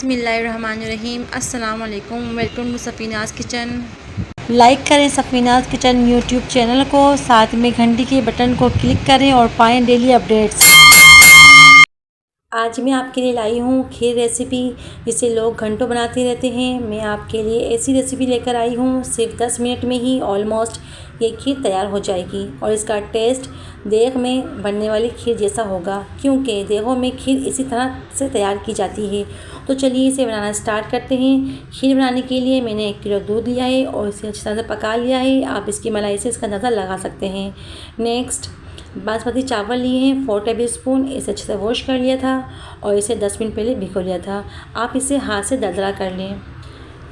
बिस्मिल्लाहिर्रहमानिर्रहीम। अस्सलाम वालेकुम। Welcome to Safinaz kitchen. Like करें सफ़ीनाज़ किचन यूट्यूब चैनल को, साथ में घंटी के बटन को क्लिक करें और पाएँ डेली अपडेट्स। आज मैं आपके लिए लाई हूँ खीर रेसिपी, जिसे लोग घंटों बनाते रहते हैं। मैं आपके लिए ऐसी रेसिपी लेकर आई हूँ, सिर्फ 10 मिनट में ही ऑलमोस्ट ये खीर तैयार हो जाएगी और इसका टेस्ट देग में बनने वाली खीर जैसा होगा, क्योंकि देगों में खीर इसी तरह से तैयार की जाती है। तो चलिए इसे बनाना स्टार्ट करते हैं। खीर बनाने के लिए मैंने 1 किलो दूध लिया है और इसे अच्छी तरह से पका लिया है। आप इसकी मलाई से इसका अंदाज़ा लगा सकते हैं। नेक्स्ट, बासमती चावल लिए हैं 4 टेबल स्पून। इसे अच्छे से वॉश कर लिया था और इसे 10 मिनट पहले भिगो लिया था। आप इसे हाथ से दरदरा कर लें।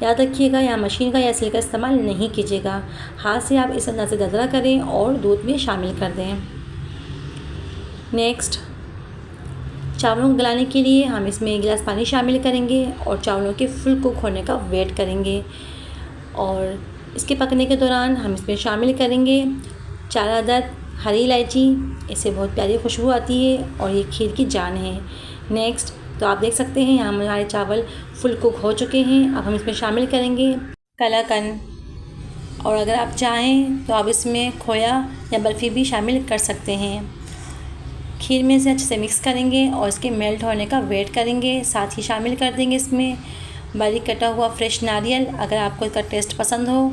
याद रखिएगा, यहाँ मशीन का या सिल का इस्तेमाल नहीं कीजिएगा। हाथ से आप इस अंदाज से दरदरा करें और दूध में शामिल कर दें। नेक्स्ट, चावलों को गलाने के लिए हम इसमें 1 गिलास पानी शामिल करेंगे और चावलों के फुल कुक होने का वेट करेंगे। और इसके पकने के दौरान हम इसमें शामिल करेंगे 4 अदद हरी इलायची। इससे बहुत प्यारी खुशबू आती है और ये खीर की जान है। नेक्स्ट, तो आप देख सकते हैं यहाँ हमारे चावल फुल कुक हो चुके हैं। अब हम इसमें शामिल करेंगे कलाकंद, और अगर आप चाहें तो आप इसमें खोया या बर्फ़ी भी शामिल कर सकते हैं। खीर में से अच्छे से मिक्स करेंगे और इसके मेल्ट होने का वेट करेंगे। साथ ही शामिल कर देंगे इसमें बारीक कटा हुआ फ्रेश नारियल। अगर आपको इसका टेस्ट पसंद हो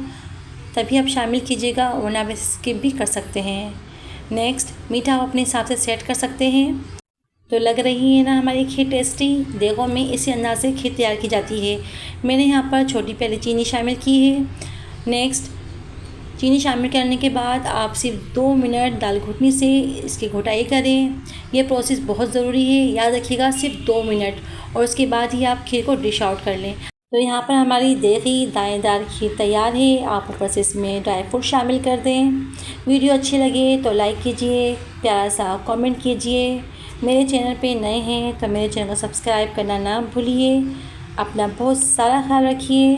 तभी आप शामिल कीजिएगा, वरना आप स्किप भी कर सकते हैं। नेक्स्ट, मीठा आप अपने हिसाब से सेट कर सकते हैं। तो लग रही है ना हमारी खीर टेस्टी। देगों में इसी अंदाज से खीर तैयार की जाती है। मैंने यहाँ पर छोटी प्याली चीनी शामिल की है। नेक्स्ट, चीनी शामिल करने के बाद आप सिर्फ 2 मिनट दाल घुटनी से इसकी घोटाई करें। यह प्रोसेस बहुत ज़रूरी है, याद रखिएगा, सिर्फ 2 मिनट, और उसके बाद ही आप खीर को डिश आउट कर लें। तो यहाँ पर हमारी देगी दानेदार खीर तैयार है। आप ऊपर से इसमें ड्राई फ्रूट शामिल कर दें। वीडियो अच्छी लगे तो लाइक कीजिए, प्यारा सा कमेंट कीजिए। मेरे चैनल पे नए हैं तो मेरे चैनल को सब्सक्राइब करना ना भूलिए। अपना बहुत सारा ख्याल रखिए।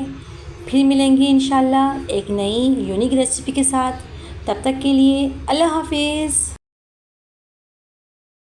फिर मिलेंगे इंशाल्लाह एक नई यूनिक रेसिपी के साथ। तब तक के लिए अल्लाह हाफिज़।